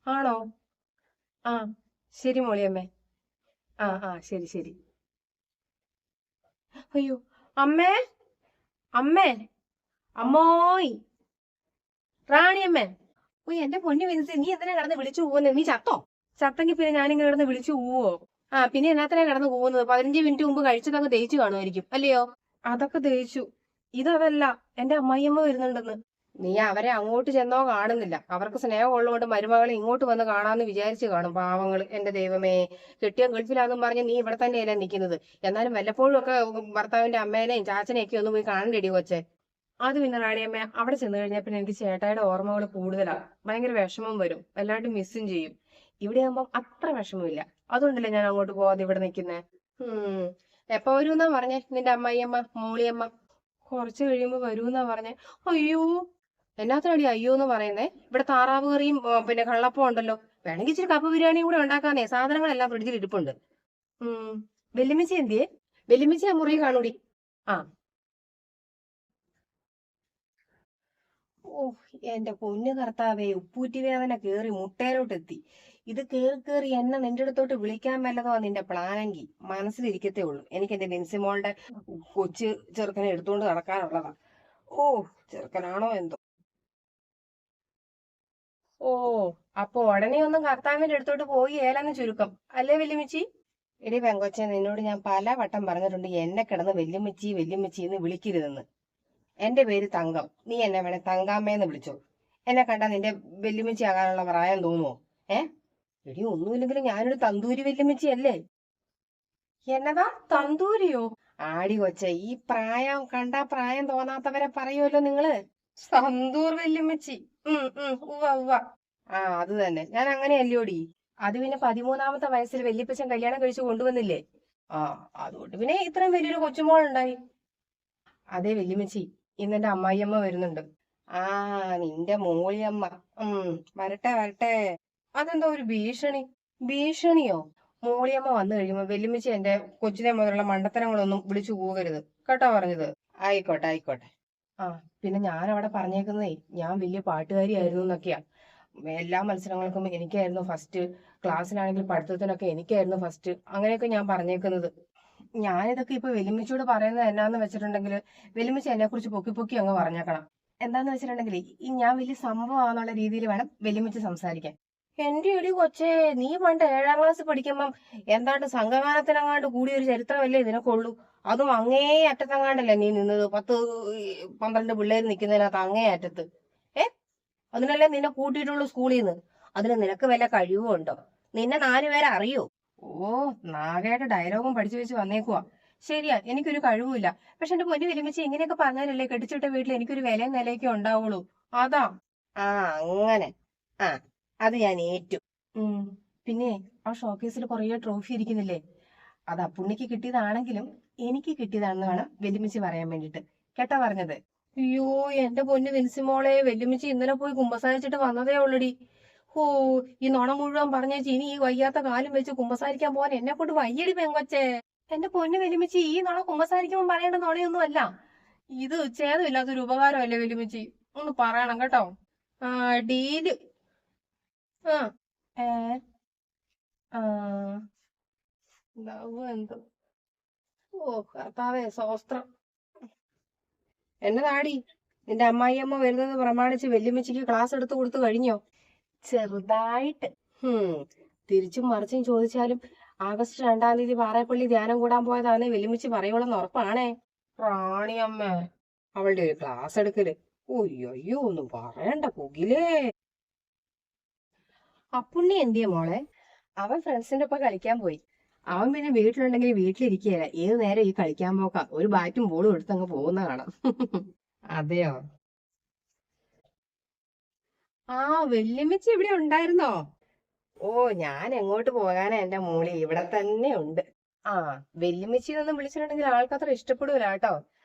ആണോ? ആ, ശരി മോളിയമ്മേ. ശരി ശരി. അയ്യോ, അമ്മേ, അമ്മേ, അമ്മോയ്, റാണിയമ്മേ. ഓ എന്റെ പൊന്നു വിനിച്ച്, നീ എന്തിനാ കിടന്ന് വിളിച്ചു പോകുന്നത്? നീ ചത്തോ? ചത്തെങ്കിൽ പിന്നെ ഞാനിങ്ങനെ കിടന്ന് വിളിച്ചു പോവോ? പിന്നെ എന്നാത്തിനാ കിടന്ന് പോകുന്നത്? 15 മിനിറ്റ് മുമ്പ് കഴിച്ചതങ്ങ് ദഹിച്ചു കാണുമായിരിക്കും അല്ലയോ? അതൊക്കെ ദഹിച്ചു. ഇതല്ല, എന്റെ അമ്മായിയമ്മ വരുന്നുണ്ടെന്ന്. നീ അവരെ അങ്ങോട്ട് ചെന്നോ കാണുന്നില്ല. അവർക്ക് സ്നേഹം ഉള്ളതുകൊണ്ട് മരുമകളെ ഇങ്ങോട്ട് വന്ന് കാണാന്ന് വിചാരിച്ചു കാണും. പാവങ്ങൾ, എന്റെ ദൈവമേ. കെട്ടിയൻ ഗൾഫിലാന്നും പറഞ്ഞ് നീ ഇവിടെ തന്നെയല്ലേ നിൽക്കുന്നത്. എന്നാലും വല്ലപ്പോഴും ഒക്കെ ഭർത്താവിന്റെ അമ്മേനെയും ചാച്ചനെയും ഒക്കെ ഒന്ന് പോയി കാണണ്ടേടി കൊച്ചെ. അത് പിന്നെ റാണിയമ്മ, അവിടെ ചെന്ന് കഴിഞ്ഞാൽ പിന്നെ എനിക്ക് ചേട്ടായിയുടെ ഓർമ്മകൾ കൂടുതലാ. ഭയങ്കര വിഷമം വരും, വല്ലാണ്ട് മിസ്സും ചെയ്യും. ഇവിടെ ആകുമ്പം അത്ര വിഷമമില്ല. അതുകൊണ്ടല്ലേ ഞാൻ അങ്ങോട്ട് പോവാതെ ഇവിടെ നിൽക്കുന്നേ. എപ്പോ വരൂന്നാ പറഞ്ഞേ നിന്റെ അമ്മായിയമ്മ മോളിയമ്മ? കുറച്ച് കഴിയുമ്പോ വരൂന്നാ പറഞ്ഞേ. അയ്യോ, എന്നാത്തിനടി അയ്യോ എന്ന് പറയുന്നേ? ഇവിടെ താറാവ് കറിയും പിന്നെ കള്ളപ്പം ഉണ്ടല്ലോ. വേണമെങ്കിൽ ഇച്ചിരി കപ്പ ബിരിയാണിയും കൂടെ ഉണ്ടാക്കാന്നേ. സാധനങ്ങളെല്ലാം ഫ്രിഡ്ജിൽ ഇരിപ്പുണ്ട്. ഉം വെല്ലുമിച്ചി എന്തിയേ? വെല്ലുമിച്ചി ആ മുറി കാണൂടി. ആ. ഓ എന്റെ പൊന്നു കർത്താവേ, ഉപ്പൂറ്റി വേദന കേറി മുട്ടേലോട്ടെത്തി. ഇത് കേറി കേറി എന്നെ നിന്റെ അടുത്തോട്ട് വിളിക്കാൻ വല്ലതോ നിന്റെ പ്ലാനെങ്കിൽ മനസ്സിലിരിക്കത്തേ ഉള്ളൂ. എനിക്ക് എന്റെ ബെൻസിമോളുടെ കൊച്ചു ചെറുക്കനെ എടുത്തോണ്ട് നടക്കാനുള്ളതാ. ഓ, ചെറുക്കനാണോ എന്തോ. ഓ, അപ്പൊ ഉടനെ ഒന്നും കർത്താവിന്റെ അടുത്തോട്ട് പോയി ഏലെന്ന് ചുരുക്കം അല്ലേ വല്യമ്മച്ചി? എടി പെങ്കൊച്ചെ, നിന്നോട് ഞാൻ പല വട്ടം പറഞ്ഞിട്ടുണ്ട് എന്നെ കിടന്ന് വല്യമ്മച്ചി വല്യമ്മച്ചി എന്ന് വിളിക്കരുതെന്ന്. എന്റെ പേര് തങ്കം. നീ എന്നെ വേണേ തങ്കാമ്മേന്ന് വിളിച്ചോ. എന്നെ കണ്ടാ നിന്റെ വല്യമ്മച്ചി ആകാനുള്ള പ്രായം തോന്നുവോ? ഏ എടി, ഒന്നുമില്ലെങ്കിലും ഞാനൊരു തന്തൂരി വല്യമ്മച്ചി അല്ലേ? എന്നതാ തന്തൂരിയോ? ആടി കൊച്ചെ, ഈ പ്രായം കണ്ടാ പ്രായം തോന്നാത്തവരെ പറയുമല്ലോ നിങ്ങള്. സന്തൂർ വല്യമ്മച്ചി. ഉവ്വ ഉവ്വ. അത് തന്നെ, ഞാൻ അങ്ങനെയല്ലോടി. അത് പിന്നെ 13-ാമത്തെ വയസ്സിൽ വല്യപ്പച്ചൻ കല്യാണം കഴിച്ചു കൊണ്ടുവന്നില്ലേ. ആ അതുകൊണ്ട് പിന്നെ ഇത്രയും വലിയൊരു കൊച്ചുമോളുണ്ടായി. അതെ വല്യമ്മച്ചി, ഇന്നെന്റെ അമ്മായിയമ്മ വരുന്നുണ്ട്. ആ, നിന്റെ മോളിയമ്മ. ഉം വരട്ടെ വരട്ടെ. അതെന്താ ഒരു ഭീഷണി? ഭീഷണിയോ? മോളിയമ്മ വന്നു കഴിയുമ്പോ വല്യമ്മച്ചി എന്റെ കൊച്ചിനെ മുതലുള്ള മണ്ടത്തരങ്ങളൊന്നും വിളിച്ചു പോകരുത് കേട്ടോ പറഞ്ഞത്. ആയിക്കോട്ടെ ആയിക്കോട്ടെ. ആ, പിന്നെ ഞാൻ അവിടെ പറഞ്ഞേക്കുന്നേ, ഞാൻ വലിയ പാട്ടുകാരിയായിരുന്നു എന്നൊക്കെയാ. എല്ലാ മത്സരങ്ങൾക്കും എനിക്കായിരുന്നു ഫസ്റ്റ്. ക്ലാസ്സിലാണെങ്കിൽ പഠിത്തത്തിനൊക്കെ എനിക്കായിരുന്നു ഫസ്റ്റ്. അങ്ങനെയൊക്കെ ഞാൻ പറഞ്ഞേക്കുന്നത്. ഞാനിതൊക്കെ ഇപ്പൊ വെല്ലുമിച്ചിയോട് പറയുന്നത് എന്നാന്ന് വെച്ചിട്ടുണ്ടെങ്കിൽ, വെല്ലുമിച്ചി എന്നെ കുറിച്ച് പൊക്കി പൊക്കി അങ്ങ് പറഞ്ഞേക്കണം. എന്താന്ന് വെച്ചിട്ടുണ്ടെങ്കിൽ, ഈ ഞാൻ വലിയ സംഭവമാണെന്നുള്ള രീതിയിൽ വേണം വെല്ലുമിച്ചി സംസാരിക്കാൻ. എന്റെ ഇടി കൊച്ചേ, നീ പണ്ട് 7-ാം ക്ലാസ് പഠിക്കുമ്പം എന്താണ്ട് സംഘഗാനത്തിനെങ്ങാണ്ട് കൂടിയ ഒരു ചരിത്രമല്ലേ നിനക്കുള്ളൂ. അതും അങ്ങേ അറ്റത്തെങ്ങാണ്ടല്ലേ നീ നിന്നത്. 10-12 പിള്ളേർ നിൽക്കുന്നതിനകത്ത് അങ്ങേ അറ്റത്ത്. ഏ അതിനല്ലേ നിന്നെ കൂട്ടിയിട്ടുള്ളൂ സ്കൂളിൽ നിന്ന്. അതിന് നിനക്ക് വല്ല കഴിവുണ്ടോ? നിന്നെ 4 പേരെ അറിയോ? ഓ, നാഗയുടെ ഡയലോഗും പഠിച്ചു വെച്ച് വന്നേക്കുവാ. ശരിയാ, എനിക്കൊരു കഴിവുമില്ല. പക്ഷെ എന്റെ പൊന്നു വലിയമ്മച്ചി, ഇങ്ങനെയൊക്കെ പറഞ്ഞാലല്ലേ കെട്ടിച്ചിട്ട വീട്ടിൽ എനിക്കൊരു വിലയും നിലയൊക്കെ ഉണ്ടാവുള്ളൂ. അതാ. ആ, അങ്ങനെ. ആ, അത് ഞാൻ ഏറ്റു. ഉം പിന്നെ ആ ഷോക്കേസിൽ കുറേ ട്രോഫി ഇരിക്കുന്നില്ലേ? അത് അപ്പുണ്ണിക്ക് കിട്ടിയതാണെങ്കിലും എനിക്ക് കിട്ടിയതാണെന്ന് വേണം വെല്ലുമിച്ചി പറയാൻ വേണ്ടിട്ട്. കേട്ടാ പറഞ്ഞത്? അയ്യോ, എന്റെ പൊന്നു വിൻസിമോളെ, വെല്ലുമിച്ചി ഇന്നലെ പോയി കുമ്പസാരിച്ചിട്ട് വന്നതേ ഉള്ളടി. ഓ, ഈ നുണ മുഴുവൻ പറഞ്ഞേച്ച് ഇനി ഈ വയ്യാത്ത കാലം വെച്ച് കുമ്പസാരിക്കാൻ പോകാൻ എന്നെ കൊണ്ട് വയ്യടി പെങ്കൊച്ചേ. എന്റെ പൊന്നു വെല്ലുമിച്ചി, ഈ നുണ കുമ്പസാരിക്കുമ്പോൾ പറയേണ്ട നുണയൊന്നും അല്ല. ഇത് ഛേദമില്ലാത്തൊരു ഉപകാരമല്ലേ വെല്ലുമിച്ചി? ഒന്ന് പറയണം കേട്ടോ. ആ, ഡീല്. ആ. ഏ ആ ലവ് എന്തോ. ഓ കർത്താവേ, സ്വസ്ത്രം. എന്നതാടി, നിന്റെ അമ്മായിയമ്മ വരുന്നത് പ്രമാണിച്ച് വെല്ലുമിച്ചിക്ക് ക്ലാസ് എടുത്തു കൊടുത്തു കഴിഞ്ഞോ? ചെറുതായിട്ട്. ഹും തിരിച്ചും മറിച്ചും ചോദിച്ചാലും ആഗസ്റ്റ് 2-ാം തീയതി പാറേപ്പള്ളി ധ്യാനം കൂടാൻ പോയതാണേ വെല്ലുമിച്ചി പറയുള്ളെന്ന് ഉറപ്പാണേ. റാണിയമ്മ, അവളുടെ ഒരു ക്ലാസ് എടുക്കല്. ഒയ്യോ, ഒന്നും പറയണ്ട പുകിലേ. അപ്പുണ്ണി എന്തിയ മോളെ? അവൻ ഫ്രണ്ട്സിന്റെ ഒപ്പം കളിക്കാൻ പോയി. അവൻ പിന്നെ വീട്ടിലുണ്ടെങ്കിൽ വീട്ടിലിരിക്കുകയല്ല, ഏത് നേരം ഈ കളിക്കാൻ പോക്കാ. ഒരു ബാറ്റും ബോളും എടുത്തങ്ങ് പോകുന്ന കാണാം. അതെയോ? ആ, വെല്ലുമിച്ചി ഇവിടെ ഉണ്ടായിരുന്നോ? ഓ, ഞാൻ എങ്ങോട്ട് പോകാനാ എന്റെ മോളി, ഇവിടെ തന്നെ ഉണ്ട്. ആ, വെല്ലുമിച്ചിന്നൊന്നും വിളിച്ചിട്ടുണ്ടെങ്കിൽ ആൾക്കത്ര ഇഷ്ടപ്പെടൂല കേട്ടോ.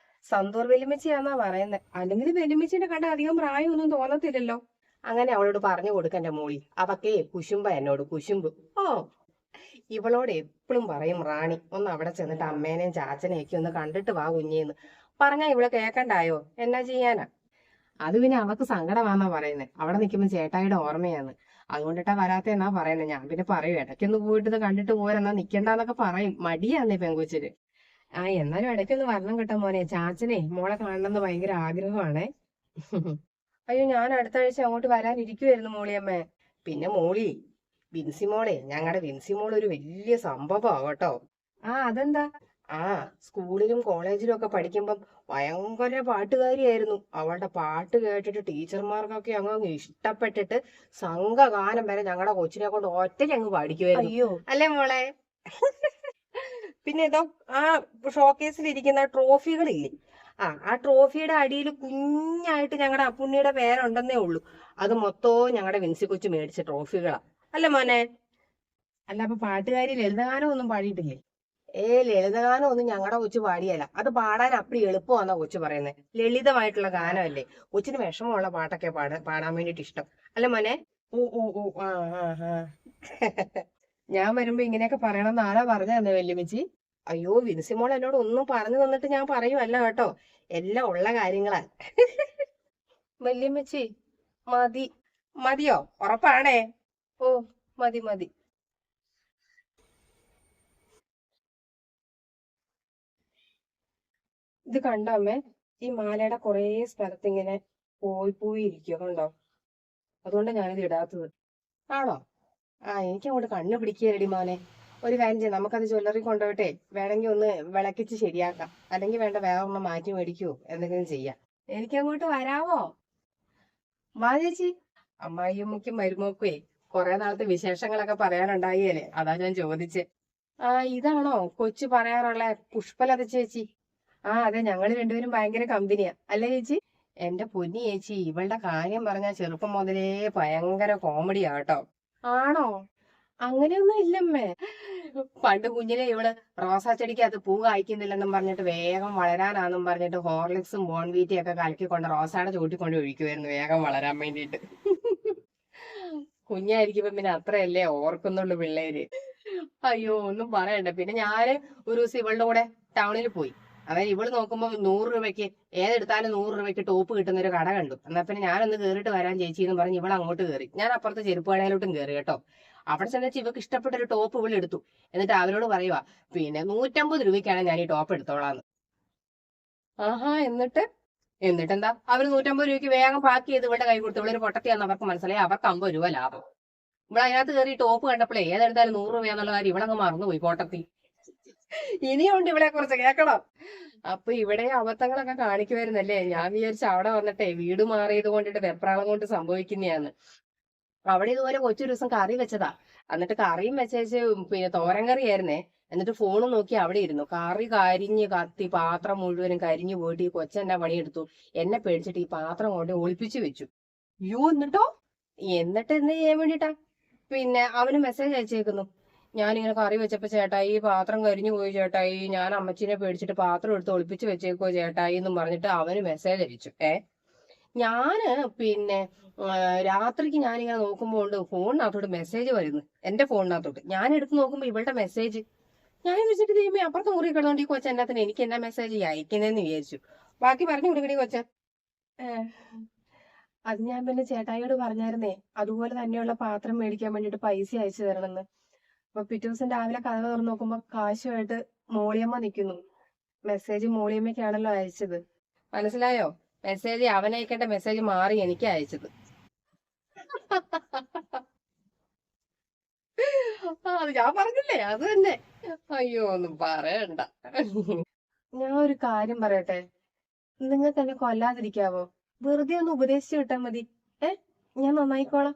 സന്തൂർ വെല്ലുമിച്ചിയാന്നാ പറയുന്നത്. അല്ലെങ്കിൽ വെല്ലുമിച്ചിനെ കണ്ട അധികം പ്രായമൊന്നും തോന്നത്തില്ലല്ലോ. അങ്ങനെ അവളോട് പറഞ്ഞു കൊടുക്കന്റെ മോളി. അവക്കേ കുശുമ്പ എന്നോട് കുശുമ്പ്. ഓ, ഇവളോട് എപ്പോഴും പറയും റാണി, ഒന്ന് അവിടെ ചെന്നിട്ട് അമ്മേനെയും ചാച്ചനെയും ഒക്കെ ഒന്ന് കണ്ടിട്ട് വാ കുഞ്ഞേന്ന്. പറഞ്ഞാ ഇവളെ കേക്കണ്ടായോ? എന്നാ ചെയ്യാനാ? അത് പിന്നെ അവക്ക് സങ്കടമാന്നാ പറയുന്നത്. അവിടെ നിൽക്കുമ്പോ ചേട്ടായിയുടെ ഓർമ്മയാന്ന്. അതുകൊണ്ടിട്ടാ വരാത്തെന്നാ പറയുന്നത്. ഞാൻ പിന്നെ പറയും ഇടയ്ക്കൊന്ന് പോയിട്ട് ഇത് കണ്ടിട്ട് പോരെന്നാ നിക്കണ്ടെന്നൊക്കെ പറയും. മടിയാന്നേ പെങ്കൊച്ചിന്. എന്നാലും ഇടയ്ക്കൊന്ന് വരണം കേട്ടോ മോനെ. ചാച്ചനെ മോളെ കാണണമെന്ന് ഭയങ്കര ആഗ്രഹമാണേ. അയ്യോ, ഞാൻ അടുത്ത ആഴ്ച അങ്ങോട്ട് വരാനിരിക്കുവായിരുന്നു മോളിയമ്മേ. പിന്നെ മോളി വിൻസി മോളെ, ഞങ്ങളുടെ വിൻസി മോൾ ഒരു വലിയ സംഭവമാ കേട്ടോ. അതെന്താ? സ്കൂളിലും കോളേജിലും ഒക്കെ പഠിക്കുമ്പം ഭയങ്കര പാട്ടുകാരിയായിരുന്നു. അവളുടെ പാട്ട് കേട്ടിട്ട് ടീച്ചർമാർക്കൊക്കെ അങ്ങ് ഇഷ്ടപ്പെട്ടിട്ട് സംഘഗാനം വരെ ഞങ്ങളുടെ കൊച്ചിനെ കൊണ്ട് ഒറ്റയ്ക്ക് അങ്ങ് പാടിക്കുമായിരുന്നു. അയ്യോ, അല്ലേ മോളെ? പിന്നെ ഇതോ ആ ഷോക്കേസിലിരിക്കുന്ന ട്രോഫികളില്ലേ, ആ ട്രോഫിയുടെ അടിയിൽ കുഞ്ഞായിട്ട് ഞങ്ങളുടെ അപ്പുണ്ണിയുടെ പേരുണ്ടെന്നേ ഉള്ളൂ. അത് മൊത്തവും ഞങ്ങളുടെ വിൻസി കൊച്ചു മേടിച്ച ട്രോഫികളാ. അല്ല മോനെ? അല്ല, അപ്പൊ പാട്ടുകാരി ലളിതഗാനം ഒന്നും പാടിയിട്ടില്ലേ? ലളിതഗാനം ഒന്നും ഞങ്ങളുടെ കൊച്ചു പാടിയല്ല. അത് പാടാൻ അപ്പടി എളുപ്പമാണെന്നാ കൊച്ചു പറയുന്നത്. ലളിതമായിട്ടുള്ള ഗാനമല്ലേ. കൊച്ചിന് വിഷമമുള്ള പാട്ടൊക്കെ പാടാൻ വേണ്ടിട്ട് ഇഷ്ടം. അല്ല മോനെ? ഓ ഓ ഓ ആ ആ ആ ഞാൻ വരുമ്പോ ഇങ്ങനെയൊക്കെ പറയണമെന്ന് ആരാ പറഞ്ഞു തന്നെ വല്യമ്മച്ചി? അയ്യോ, വിൻസിമോൾ എന്നോട് ഒന്നും പറഞ്ഞു തന്നിട്ട് ഞാൻ പറയുമല്ല കേട്ടോ. എല്ലാം ഉള്ള കാര്യങ്ങളാ. വല്യമ്മച്ചി മതി. മതിയോ? ഉറപ്പാണേ? ഓ, മതി മതി. ഇത് കണ്ടോ അമ്മേ? ഈ മാലയുടെ കുറേ സ്ഥലത്ത് ഇങ്ങനെ പോയി ഇരിക്കുക കണ്ടോ? അതുകൊണ്ട് ഞാനിത് ഇടാത്തത്. ആണോ? എനിക്ക് അങ്ങോട്ട് കണ്ണു പിടിക്കുകയല്ലടി മോനെ. ഒരു കാര്യം ചെയ്യാം, നമുക്കത് ജ്വല്ലറി കൊണ്ടുപോയിട്ടെ വേണമെങ്കിൽ ഒന്ന് വിളക്കിച്ച് ശരിയാക്കാം. അല്ലെങ്കിൽ വേണ്ട, വേറെ ഒന്ന് മാറ്റി മേടിക്കുവോ എന്തെങ്കിലും ചെയ്യാം. എനിക്ക് അങ്ങോട്ട് വരാവോ? വാ ചേച്ചി. അമ്മായിയമ്മയ്ക്കും മരുമോക്കുവേ കുറെ നാളത്തെ വിശേഷങ്ങളൊക്കെ പറയാനുണ്ടായില്ലേ, അതാ ഞാൻ ചോദിച്ചേ. ഇതാണോ കൊച്ചു പറയാറുള്ള പുഷ്പലത ചേച്ചി? അതെ, ഞങ്ങൾ രണ്ടുപേരും ഭയങ്കര കമ്പനിയാ. അല്ലേ ചേച്ചി? എന്റെ പൊന്നി ചേച്ചി, ഇവളുടെ കാര്യം പറഞ്ഞാൽ ചെറുപ്പം മുതലേ ഭയങ്കര കോമഡിയാ കേട്ടോ. ആണോ? അങ്ങനെയൊന്നും ഇല്ലമ്മേ. പണ്ട് കുഞ്ഞിലെ ഇവള് റോസാ ചെടിക്ക് അത് പൂ കായ്ക്കുന്നില്ലെന്നും പറഞ്ഞിട്ട് വേഗം വളരാനാന്നും പറഞ്ഞിട്ട് ഹോർലിക്സും ബോൺവീറ്റയും ഒക്കെ കലക്കിക്കൊണ്ട് റോസാടെ ചൂട്ടിക്കൊണ്ട് ഒഴിക്കുമായിരുന്നു വേഗം വളരാൻ വേണ്ടിയിട്ട്. കുഞ്ഞായിരിക്കുമ്പോ പിന്നെ അത്രയല്ലേ ഓർക്കുന്നുള്ളു പിള്ളേര്. അയ്യോ, ഒന്നും പറയണ്ട. പിന്നെ ഞാന് ഒരു ദിവസം ഇവളുടെ കൂടെ ടൗണിൽ പോയി. അതായത് ഇവള് നോക്കുമ്പോ 100 രൂപയ്ക്ക് ഏതെടുത്താലും 100 രൂപയ്ക്ക് ടോപ്പ് കിട്ടുന്ന ഒരു കട കണ്ടു. എന്നാ പിന്നെ ഞാനൊന്ന് കേറിയിട്ട് വരാൻ ചേച്ചി എന്ന് പറഞ്ഞ് ഇവൾ അങ്ങോട്ട് കയറി. ഞാൻ അപ്പുറത്ത് ചെരുപ്പ് കടയിലോട്ടും കയറി കേട്ടോ. അവിടെ ചെന്നിട്ട് ഇവക്ക് ഇഷ്ടപ്പെട്ട ഒരു ടോപ്പ് ഇവൾ എടുത്തു. എന്നിട്ട് അവരോട് പറയുവാ, പിന്നെ 150 രൂപയ്ക്കാണ് ഞാൻ ഈ ടോപ്പ് എടുത്തോളാന്ന്. എന്നിട്ടെന്താ, അവര് 150 രൂപയ്ക്ക് വേഗം പാക്ക് ചെയ്ത് ഇവളുടെ കൈ കൊടുത്തു. ഇവളൊരു പൊട്ടത്തിയാന്ന് അവർക്ക് മനസ്സിലായി. അവർക്ക് 50 രൂപ ലാഭം. ഇവിടെ അതിനകത്ത് കയറി ടോപ്പ് കണ്ടപ്പോഴേ ഏതെടുത്താലും 100 രൂപയാന്നുള്ള കാര്യം ഇവളങ്ങ് മറന്നുപോയി പൊട്ടത്തി. ഇനിയുണ്ട് ഇവിടെ കുറച്ച് കേക്കണം. അപ്പൊ ഇവിടെ അബദ്ധങ്ങളൊക്കെ കാണിക്കുമായിരുന്നല്ലേ. ഞാൻ വിചാരിച്ചു അവിടെ വന്നിട്ടേ വീട് മാറിയത് കൊണ്ടിട്ട് വെപ്രാളം കൊണ്ട് സംഭവിക്കുന്നതാന്ന്. അവിടെ ഇതുപോലെ കൊച്ചൊരു ദിവസം കറി വെച്ചതാ. എന്നിട്ട് കറിയും വെച്ചേച്ച് പിന്നെ തോരൻ കറിയായിരുന്നേ. എന്നിട്ട് ഫോണും നോക്കി അവിടെ ഇരുന്നു. കറി കരിഞ്ഞ് കത്തി പാത്രം മുഴുവനും കരിഞ്ഞു പോയിട്ട് ഈ കൊച്ചെന്നെ പണിയെടുത്തു. എന്നെ പേടിച്ചിട്ട് ഈ പാത്രം കൊണ്ട് ഒളിപ്പിച്ചു വെച്ചു. എന്നിട്ട് എന്ത് ചെയ്യാൻ വേണ്ടിട്ടാ, പിന്നെ അവന് മെസ്സേജ് അയച്ചേക്കുന്നു. ഞാനിങ്ങനെ കറി വെച്ചപ്പോ ചേട്ടായി പാത്രം കരിഞ്ഞു പോയി ചേട്ടായി, ഞാൻ അമ്മച്ചിനെ പേടിച്ചിട്ട് പാത്രം എടുത്ത് ഒളിപ്പിച്ച് വെച്ചേക്കോ ചേട്ടായി എന്നും പറഞ്ഞിട്ട് അവന് മെസ്സേജ് അയച്ചു. ഞാന് പിന്നെ രാത്രിക്ക് ഞാനിങ്ങനെ നോക്കുമ്പോ ഉണ്ട് ഫോണിനകത്തോട്ട് മെസ്സേജ് വരുന്നു. എന്റെ ഫോണിനകത്തോട്ട് ഞാൻ എടുത്ത് നോക്കുമ്പോ ഇവളുടെ മെസ്സേജ്. ഞാൻ വിളിച്ചിട്ട് തീരുമ്പോ അപ്പുറത്ത് മുറി കിടന്നോണ്ട് ഈ കൊച്ച എന്നാത്തിന് എനിക്ക് എന്നാ മെസ്സേജ് അയക്കുന്നതെന്ന് വിചാരിച്ചു. ബാക്കി പറഞ്ഞു കൊടുക്കടി കൊച്ച. അത് ഞാൻ പിന്നെ ചേട്ടായിയോട് പറഞ്ഞായിരുന്നേ, അതുപോലെ തന്നെയുള്ള പാത്രം മേടിക്കാൻ വേണ്ടിട്ട് പൈസ അയച്ചു തരണമെന്ന്. അപ്പൊ പിറ്റേ ദിവസം രാവിലെ കഥ തുറന്ന് നോക്കുമ്പോ കാശുമായിട്ട് മോളിയമ്മ നിൽക്കുന്നു. മെസ്സേജ് മോളിയമ്മയ്ക്കാണല്ലോ അയച്ചത്. മനസ്സിലായോ? മെസ്സേജ് അവനയക്കേണ്ട മെസ്സേജ് മാറി എനിക്ക് അയച്ചത്. അത് ഞാൻ പറഞ്ഞില്ലേ, അത് തന്നെ. അയ്യോ, ഒന്നും പറയണ്ട. ഞാൻ ഒരു കാര്യം പറയട്ടെ, നിങ്ങൾക്ക് എന്നെ കൊല്ലാതിരിക്കാവോ? വെറുതെ ഒന്ന് ഉപദേശിച്ചു വിട്ടാൽ മതി. ഞാൻ നന്നായിക്കോളാം.